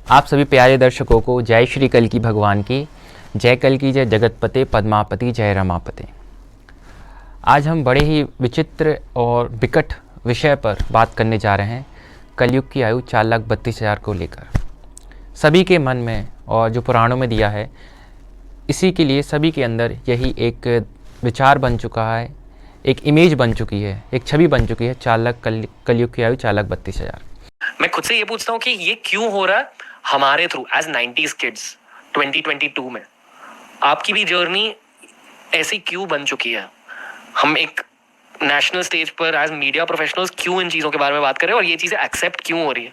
आप सभी प्यारे दर्शकों को जय श्री कल्कि भगवान की जय। कल्कि जय जगतपते पद्मापति जय रमापते। आज हम बड़े ही विचित्र और विकट विषय पर बात करने जा रहे हैं, कलयुग की आयु 4,32,000 को लेकर। सभी के मन में और जो पुराणों में दिया है, इसी के लिए सभी के अंदर यही एक विचार बन चुका है, एक इमेज बन चुकी है, एक छवि बन चुकी है। कलयुग की आयु 4,32,000। मैं खुद से ये पूछता हूँ कि ये क्यों हो रहा है हमारे थ्रू एज 90s किड्स 2022 में। आपकी भी जर्नी ऐसी क्यों बन चुकी है? हम एक नेशनल स्टेज पर एज मीडिया प्रोफेशनल्स क्यों इन चीज़ों के बारे में बात करें और ये चीज़ें एक्सेप्ट क्यों हो रही है?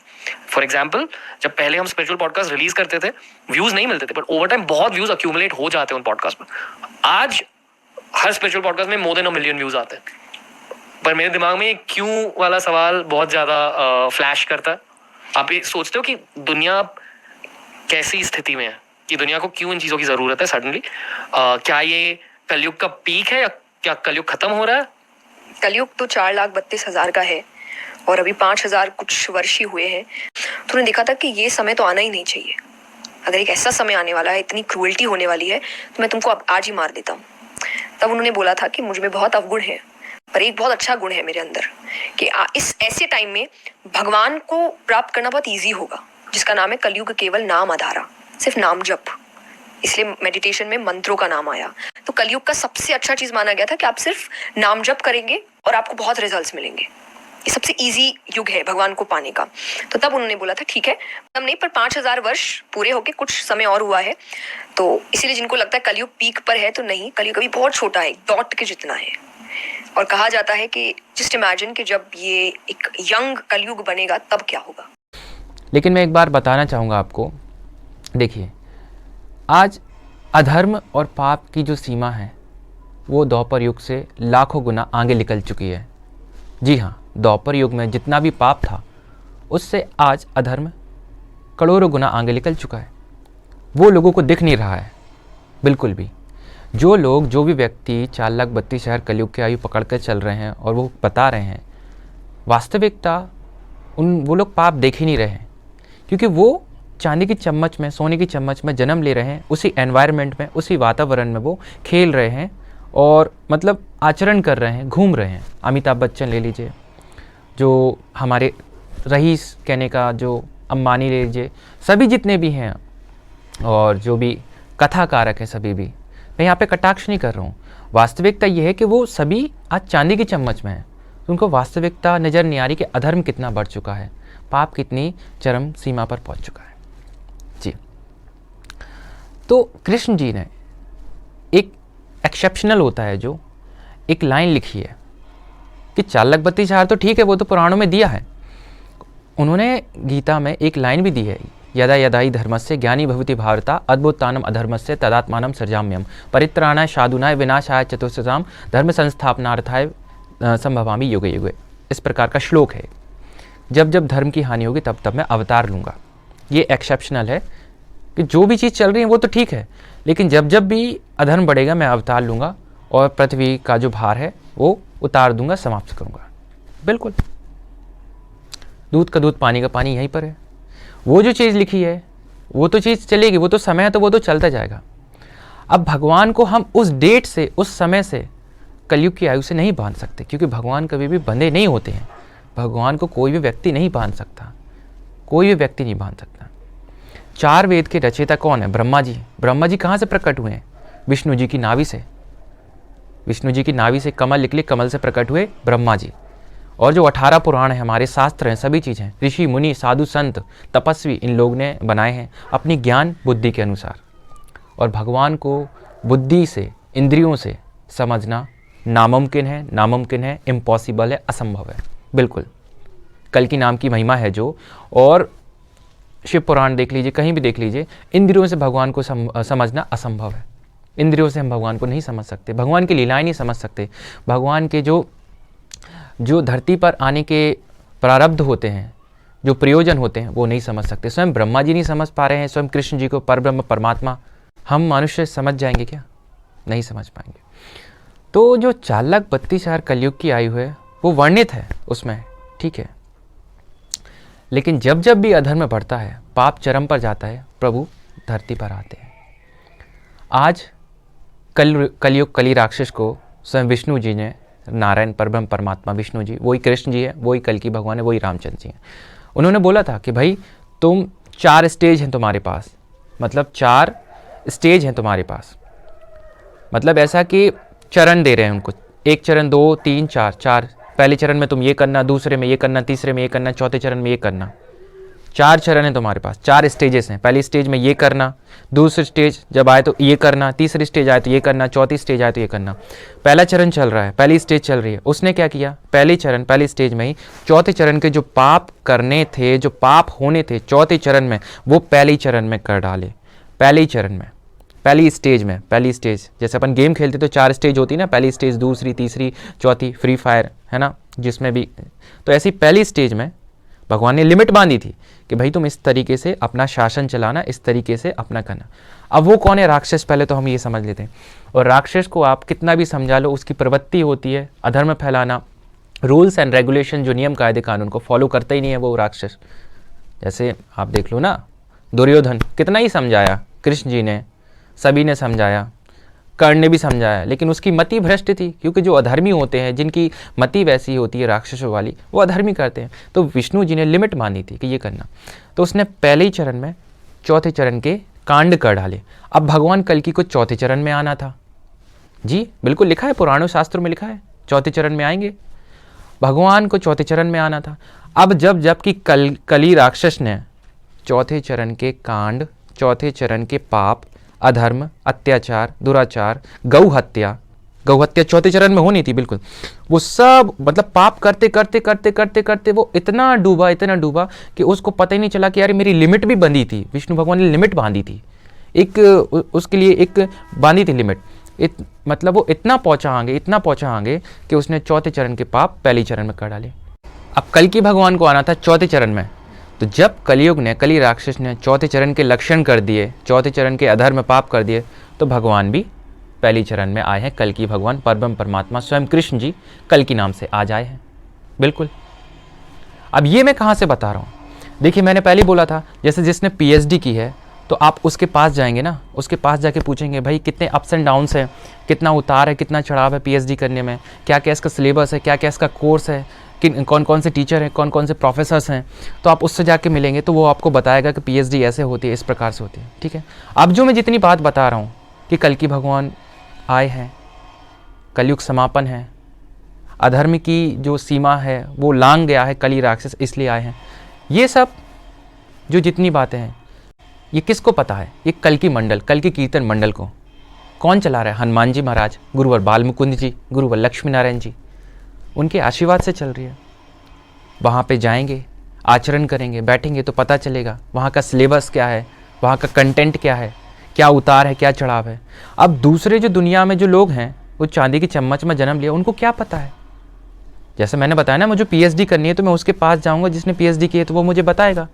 फॉर एग्जाम्पल, जब पहले हम स्पिरिचुअल पॉडकास्ट रिलीज करते थे, व्यूज नहीं मिलते थे, बट ओवर टाइम बहुत व्यूज अक्यूमुलेट हो जाते हैं उन पॉडकास्ट पर। आज हर स्पिरिचुअल पॉडकास्ट में मोर देन 1 मिलियन व्यूज आते हैं। पर मेरे दिमाग में क्यों वाला सवाल बहुत ज़्यादा फ्लैश करता है। आप ये सोचते हो कि दुनिया कैसी स्थिति में है, कि दुनिया को क्यों इन चीज़ों की ज़रूरत है सडनली? क्या ये कलयुग का पीक है या क्या कलयुग खत्म हो रहा है? कलयुग तो 4,32,000 का है और अभी 5,000 कुछ वर्ष ही हुए हैं। तो उन्होंने देखा था कि ये समय तो आना ही नहीं चाहिए। अगर एक ऐसा समय आने वाला है, इतनी क्रूएल्टी होने वाली है, तो मैं तुमको अब आज ही मार देता हूँ। तब उन्होंने बोला था कि मुझ में बहुत अवगुण है, पर एक बहुत अच्छा गुण है मेरे अंदर कि इस ऐसे टाइम में भगवान को प्राप्त करना बहुत ईजी होगा, जिसका नाम है कलयुग केवल नाम आधारा, सिर्फ नाम जप। इसलिए मेडिटेशन में मंत्रों का नाम आया। तो कलयुग का सबसे अच्छा चीज माना गया था कि आप सिर्फ नाम जप करेंगे और आपको बहुत रिजल्ट्स मिलेंगे। ये सबसे इजी युग है भगवान को पाने का। तो तब उन्होंने बोला था ठीक है, तब नहीं, पर 5,000 वर्ष पूरे होके कुछ समय और हुआ है। तो इसीलिए जिनको लगता है कलयुग पीक पर है, तो नहीं, कलयुग अभी बहुत छोटा है, डॉट के जितना है। और कहा जाता है कि जस्ट इमेजिन कि जब ये एक यंग कलयुग बनेगा तब क्या होगा। लेकिन मैं एक बार बताना चाहूँगा आपको, देखिए, आज अधर्म और पाप की जो सीमा है वो द्वापर युग से लाखों गुना आगे निकल चुकी है। जी हाँ, द्वापर युग में जितना भी पाप था उससे आज अधर्म करोड़ों गुना आगे निकल चुका है। वो लोगों को दिख नहीं रहा है बिल्कुल भी। जो भी व्यक्ति 4,32,000 कलयुग की आयु पकड़ कर चल रहे हैं और वो बता रहे हैं, वास्तविकता वो लोग पाप देख ही नहीं रहे हैं, क्योंकि वो चांदी की चम्मच में, सोने की चम्मच में जन्म ले रहे हैं। उसी एनवायरनमेंट में, उसी वातावरण में वो खेल रहे हैं और मतलब आचरण कर रहे हैं, घूम रहे हैं। अमिताभ बच्चन ले लीजिए, जो हमारे रईस कहने का जो अंबानी ले लीजिए, सभी जितने भी हैं और जो भी कथाकारक हैं, सभी भी, मैं यहाँ पे कटाक्ष नहीं कर रहा हूँ। वास्तविकता ये है कि वो सभी आज चांदी की चम्मच में हैं। तो उनको वास्तविकता नज़र नहीं आ रही कि अधर्म कितना बढ़ चुका है, पाप कितनी चरम सीमा पर पहुँच चुका है। जी, तो कृष्ण जी ने एक एक्सेप्शनल होता है जो एक लाइन लिखी है कि 4,32,000 तो ठीक है, वो तो पुराणों में दिया है। उन्होंने गीता में एक लाइन भी दी है, यदा यदा हि धर्मस्य ग्लानिर् भवति भारत अद्भुतानम अधर्मस्य तदात्मानं सृजाम्यहम् परित्राणाय साधूनाय विनाशाय चतुष्षष्ठाम धर्म संस्थापनार्थाय संभवामि युगे युगे। इस प्रकार का श्लोक है। जब जब धर्म की हानि होगी तब तब मैं अवतार लूँगा। ये एक्सेप्शनल है कि जो भी चीज़ चल रही है वो तो ठीक है, लेकिन जब जब भी अधर्म बढ़ेगा मैं अवतार लूँगा और पृथ्वी का जो भार है वो उतार दूंगा, समाप्त करूँगा। बिल्कुल, दूध का दूध, पानी का पानी, यहीं पर है। वो जो चीज़ लिखी है वो तो चीज़ चलेगी, वो तो समय है, तो वो तो चलता जाएगा। अब भगवान को हम उस डेट से, उस समय से, कलयुग की आयु से नहीं बांध सकते, क्योंकि भगवान कभी भी बंधे नहीं होते हैं। भगवान को कोई भी व्यक्ति नहीं बांध सकता, कोई भी व्यक्ति नहीं बांध सकता। 4 वेद के रचयिता कौन है? ब्रह्मा जी। ब्रह्मा जी कहाँ से प्रकट हुए हैं? विष्णु जी की नाभि से। विष्णु जी की नाभि से कमल निकले, कमल से प्रकट हुए ब्रह्मा जी। और जो 18 पुराण हैं, हमारे शास्त्र हैं, सभी चीज़ें, ऋषि मुनि साधु संत तपस्वी, इन लोग ने बनाए हैं अपनी ज्ञान बुद्धि के अनुसार। और भगवान को बुद्धि से, इंद्रियों से समझना नामुमकिन है, इम्पॉसिबल है, असंभव है। बिल्कुल, कल्कि नाम की महिमा है जो, और शिव पुराण देख लीजिए, कहीं भी देख लीजिए, इंद्रियों से भगवान को समझना असंभव है। इंद्रियों से हम भगवान को नहीं समझ सकते, भगवान की लीलाएं नहीं समझ सकते। भगवान के जो धरती पर आने के प्रारब्ध होते हैं, जो प्रयोजन होते हैं, वो नहीं समझ सकते। स्वयं ब्रह्मा जी नहीं समझ पा रहे हैं, स्वयं कृष्ण जी को, परब्रह्म परमात्मा। हम मनुष्य समझ जाएंगे क्या? नहीं समझ पाएंगे। तो जो 4,32,000 कलयुग की आयु है वो वर्णित है उसमें, ठीक है, लेकिन जब जब भी अधर्म बढ़ता है, पाप चरम पर जाता है, प्रभु धरती पर आते हैं। आज कलयुग कली राक्षस को स्वयं विष्णु जी ने, नारायण परब्रह्म परमात्मा विष्णु जी, वही कृष्ण जी है, वही कल्कि भगवान है, वही रामचंद्र जी हैं। उन्होंने बोला था कि भाई तुम 4 स्टेज हैं तुम्हारे पास, मतलब 4 स्टेज हैं तुम्हारे पास, मतलब ऐसा कि चरण दे रहे हैं उनको, 1 चरण 2 3 4, पहले चरण में तुम ये करना, दूसरे में ये करना, तीसरे में ये करना, चौथे चरण में ये करना। 4 चरण है तुम्हारे पास, 4 स्टेजेस हैं। पहली स्टेज में ये करना, दूसरी स्टेज जब आए तो ये करना, तीसरी स्टेज आए तो ये करना, चौथी स्टेज आए तो ये करना। पहला चरण चल रहा है, पहली स्टेज चल रही है, उसने क्या किया, पहली चरण पहली स्टेज में ही चौथे चरण के जो पाप करने थे, जो पाप होने थे चौथे चरण में, वो पहली चरण में कर डाले। पहले चरण में, पहली स्टेज में, पहली स्टेज जैसे अपन गेम खेलते तो 4 स्टेज होती ना, पहली स्टेज, दूसरी, तीसरी, चौथी, फ्री फायर है ना, जिसमें भी, तो ऐसी पहली स्टेज में भगवान ने लिमिट बांधी थी कि भाई तुम इस तरीके से अपना शासन चलाना, इस तरीके से अपना करना। अब वो कौन है राक्षस, पहले तो हम ये समझ लेते हैं। और राक्षस को आप कितना भी समझा लो, उसकी प्रवृत्ति होती है अधर्म फैलाना, रूल्स एंड रेगुलेशन, जो नियम कायदे कानून को फॉलो करता ही नहीं है वो राक्षस। जैसे आप देख लो ना, दुर्योधन कितना ही समझाया, कृष्ण जी ने, सभी ने समझाया, कर्ण ने भी समझाया, लेकिन उसकी मति भ्रष्ट थी, क्योंकि जो अधर्मी होते हैं, जिनकी मति वैसी होती है राक्षसों वाली, वो अधर्मी करते हैं। तो विष्णु जी ने लिमिट मानी थी कि ये करना, तो उसने पहले ही चरण में चौथे चरण के कांड कर डाले। अब भगवान कल्कि को चौथे चरण में आना था, जी बिल्कुल लिखा है, पुराणों शास्त्रों में लिखा है चौथे चरण में आएंगे, भगवान को चौथे चरण में आना था। अब जबकि कली राक्षस ने चौथे चरण के कांड, चौथे चरण के पाप, अधर्म, अत्याचार, दुराचार, गौ हत्या चौथे चरण में होनी थी बिल्कुल, वो सब मतलब पाप करते करते करते करते करते वो इतना डूबा कि उसको पता ही नहीं चला कि यार मेरी लिमिट भी बंधी थी। विष्णु भगवान ने लिमिट बांधी थी, एक उसके लिए एक बांधी थी लिमिट, मतलब वो इतना पहुंचा आगे कि उसने चौथे चरण के पाप पहले चरण में कर डाले। अब कल्कि भगवान को आना था चौथे चरण में, तो जब कलयुग ने, कली राक्षस ने चौथे चरण के लक्षण कर दिए, चौथे चरण के अधर्म पाप कर दिए, तो भगवान भी पहली चरण में आए हैं। कल्कि भगवान परब्रह्म परमात्मा स्वयं कृष्ण जी कल्कि नाम से आज आए हैं, बिल्कुल। अब ये मैं कहाँ से बता रहा हूँ, देखिए मैंने पहले बोला था, जैसे जिसने पीएचडी की है तो आप उसके पास जाएंगे ना, उसके पास जाके पूछेंगे भाई कितने अप्स एंड डाउन्स हैं, कितना उतार है, कितना चढ़ाव है पीएचडी करने में, क्या क्या इसका सिलेबस है, क्या क्या इसका कोर्स है, कौन कौन से टीचर हैं, कौन कौन से प्रोफेसर्स हैं, तो आप उससे जाके मिलेंगे तो वो आपको बताएगा कि पीएचडी ऐसे होती है, इस प्रकार से होती है, ठीक है। अब जो मैं जितनी बात बता रहा हूँ कि कल्कि भगवान आए हैं, कलयुग समापन है, अधर्म की जो सीमा है वो लांघ गया है कली राक्षस, इसलिए आए हैं, ये सब जो जितनी बातें हैं ये किसको पता है, ये कल्कि मंडल, कल्कि कीर्तन मंडल को कौन चला रहा है, हनुमान जी महाराज, गुरुवर बाल मुकुंद जी, गुरुवर लक्ष्मी नारायण जी, उनके आशीर्वाद से चल रही है। वहाँ पे जाएंगे, आचरण करेंगे, बैठेंगे तो पता चलेगा वहाँ का सिलेबस क्या है, वहाँ का कंटेंट क्या है, क्या उतार है, क्या चढ़ाव है। अब दूसरे जो दुनिया में जो लोग हैं, वो चांदी की चम्मच में जन्म लिया, उनको क्या पता है। जैसे मैंने बताया ना, मुझे पीएचडी करनी है तो मैं उसके पास जाऊँगा जिसने पीएचडी की है, तो वो मुझे बताएगा,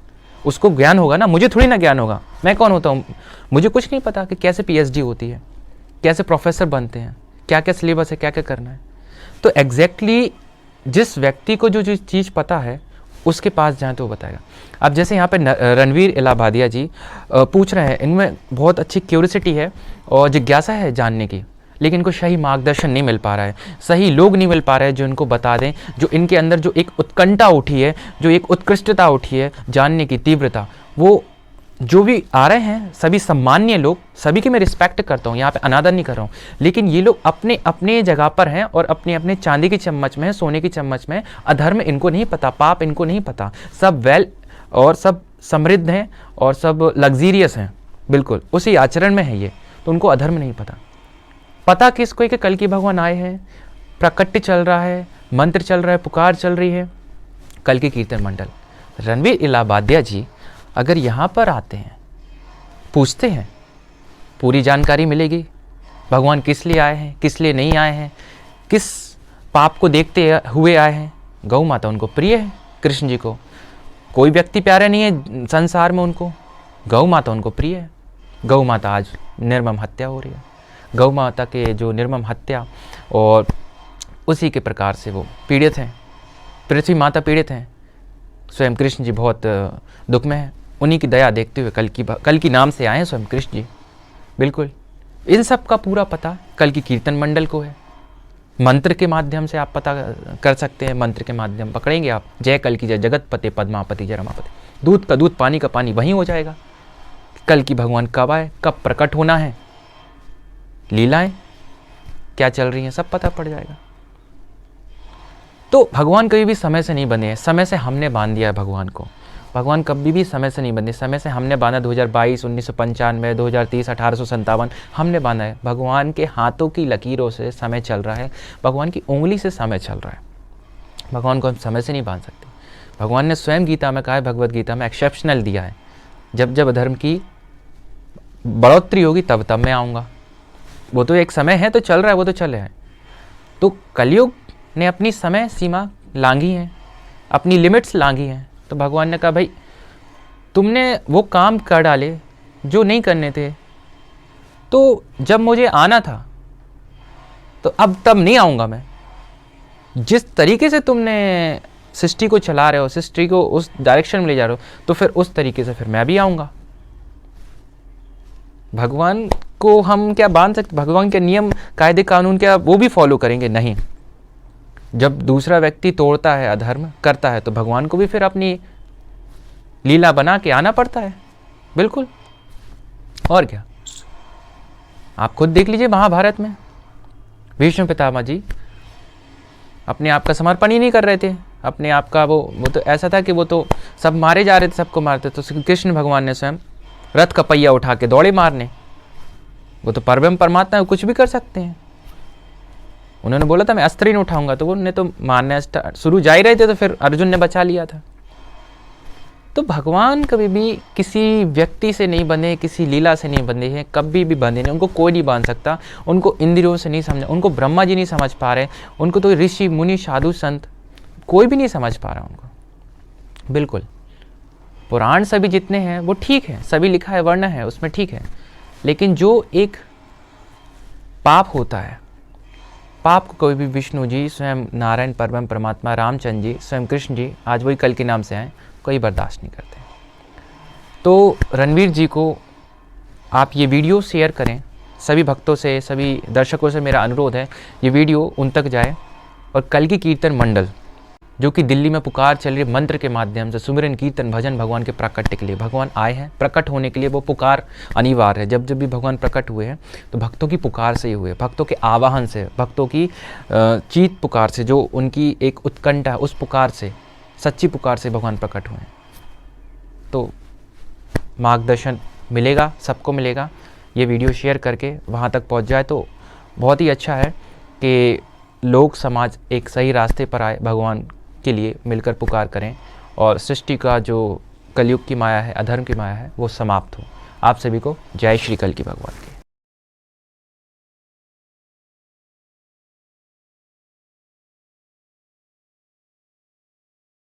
उसको ज्ञान होगा ना, मुझे थोड़ी ना ज्ञान होगा। मैं कौन होता हूँ, मुझे कुछ नहीं पता कि कैसे पीएचडी होती है, कैसे प्रोफेसर बनते हैं, क्या क्या सिलेबस है, क्या क्या करना है। तो एग्जैक्टली जिस व्यक्ति को जो चीज़ पता है उसके पास जाए तो वो बताएगा। अब जैसे यहाँ पे रणवीर इलाहाबादिया जी पूछ रहे हैं, इनमें बहुत अच्छी क्यूरियोसिटी है और जिज्ञासा है जानने की, लेकिन इनको सही मार्गदर्शन नहीं मिल पा रहा है, सही लोग नहीं मिल पा रहे हैं जो इनको बता दें, जो इनके अंदर जो एक उत्कंठा उठी है, जो एक उत्कृष्टता उठी है जानने की तीव्रता, वो जो भी आ रहे हैं सभी सम्मान्य लोग, सभी की मैं रिस्पेक्ट करता हूँ, यहाँ पे अनादर नहीं कर रहा हूँ, लेकिन ये लोग अपने अपने जगह पर हैं और अपने अपने चांदी की चम्मच में, सोने की चम्मच में। अधर्म इनको नहीं पता, पाप इनको नहीं पता, सब वेल और सब समृद्ध हैं और सब लग्जीरियस हैं, बिल्कुल उसी आचरण में है ये, तो उनको अधर्म नहीं पता। पता किसको है कि कल्कि भगवान आए हैं, प्राकट्य चल रहा है, मंत्र चल रहा है, पुकार चल रही है, कल्कि कीर्तन मंडल। रणवीर इलाहाबादिया जी अगर यहाँ पर आते हैं, पूछते हैं, पूरी जानकारी मिलेगी, भगवान किस लिए आए हैं, किस लिए नहीं आए हैं, किस पाप को देखते हुए आए हैं। गौ माता उनको प्रिय है, कृष्ण जी को कोई व्यक्ति प्यारा नहीं है संसार में उनको, गौ माता उनको प्रिय है। गौ माता आज निर्मम हत्या हो रही है, गौ माता के जो निर्मम हत्या और उसी के प्रकार से वो पीड़ित हैं, पृथ्वी माता पीड़ित हैं। स्वयं कृष्ण जी बहुत दुख में हैं। उन्हीं की दया देखते हुए कल की नाम से आए हैं स्वयं कृष्ण जी। बिल्कुल इन सब का पूरा पता कल की कीर्तन मंडल को है। मंत्र के माध्यम से आप पता कर सकते हैं। मंत्र के माध्यम पकड़ेंगे आप, जय कल की जय, जगतपते पद्मापति जय रमापति, दूध का दूध पानी का पानी वहीं हो जाएगा। कल की भगवान कब आए, कब प्रकट होना है, लीलाएं क्या चल रही हैं, सब पता पड़ जाएगा। तो भगवान कभी भी समय से नहीं बने हैं, समय से हमने बांध दिया है भगवान को। भगवान कभी भी समय से नहीं बने, समय से हमने बांधा। 2022, 1995, 2030, 1857 हमने बांधा है। भगवान के हाथों की लकीरों से समय चल रहा है, भगवान की उंगली से समय चल रहा है। भगवान को हम समय से नहीं बांध सकते। भगवान ने स्वयं गीता में कहा है, भगवद गीता में एक्सेप्शनल दिया है, जब जब अधर्म की बढ़ोतरी होगी तब तब मैं आऊँगा। वो तो एक समय है, तो चल रहा है, वो तो चल रहा है। तो कलयुग ने अपनी समय सीमा लांघी है, अपनी लिमिट्स लांघी हैं। तो भगवान ने कहा भाई तुमने वो काम कर डाले जो नहीं करने थे, तो जब मुझे आना था तो अब तब नहीं आऊँगा मैं। जिस तरीके से तुमने सृष्टि को चला रहे हो, सृष्टि को उस डायरेक्शन में ले जा रहे हो, तो फिर उस तरीके से फिर मैं भी आऊँगा। भगवान को हम क्या बांध सकते? भगवान के नियम कायदे कानून क्या वो भी फॉलो करेंगे? नहीं। जब दूसरा व्यक्ति तोड़ता है, अधर्म करता है, तो भगवान को भी फिर अपनी लीला बना के आना पड़ता है। बिल्कुल, और क्या। आप खुद देख लीजिए महाभारत में भीष्म पितामह जी अपने आप का समर्पण ही नहीं कर रहे थे। अपने आप का वो तो ऐसा था कि वो तो सब मारे जा रहे थे, सबको मारते। तो श्री कृष्ण भगवान ने स्वयं रथ का पहिया उठा के दौड़े मारने। वो तो परम परमात्मा है, कुछ भी कर सकते हैं। उन्होंने बोला था मैं अस्त्र ही नहीं उठाऊंगा, तो उन्होंने तो मारने शुरू जा ही रहे थे, तो फिर अर्जुन ने बचा लिया था। तो भगवान कभी भी किसी व्यक्ति से नहीं बंधे, किसी लीला से नहीं बंधे हैं, कभी भी बंधे नहीं। उनको कोई नहीं बांध सकता। उनको इंद्रियों से नहीं समझ, उनको ब्रह्मा जी नहीं समझ पा रहे, उनको तो ऋषि मुनि साधु संत कोई भी नहीं समझ पा रहा उनको। बिल्कुल, पुराण सभी जितने हैं वो ठीक है, सभी लिखा है, वर्ण है उसमें ठीक है, लेकिन जो एक पाप होता है, पाप को कभी भी विष्णु जी, स्वयं नारायण परम परमात्मा, रामचंद्र जी, स्वयं कृष्ण जी, आज वही कल के नाम से आए, कोई बर्दाश्त नहीं करते। तो रणवीर जी को आप ये वीडियो शेयर करें। सभी भक्तों से, सभी दर्शकों से मेरा अनुरोध है ये वीडियो उन तक जाए। और कल की कीर्तन मंडल जो कि दिल्ली में पुकार चल रही, मंत्र के माध्यम से सुमिरन कीर्तन भजन भगवान के प्रकट के लिए भगवान आए हैं। प्रकट होने के लिए वो पुकार अनिवार्य है। जब जब भी भगवान प्रकट हुए हैं तो भक्तों की पुकार से ही हुए, भक्तों के आवाहन से, भक्तों की चीत पुकार से, जो उनकी एक उत्कंठा है उस पुकार से, सच्ची पुकार से भगवान प्रकट हुए हैं। तो मार्गदर्शन मिलेगा, सबको मिलेगा। ये वीडियो शेयर करके वहाँ तक पहुँच जाए तो बहुत ही अच्छा है कि लोग समाज एक सही रास्ते पर आए, भगवान के लिए मिलकर पुकार करें और सृष्टि का जो कलयुग की माया है, अधर्म की माया है, वो समाप्त हो। आप सभी को जय श्री कल की भगवान की।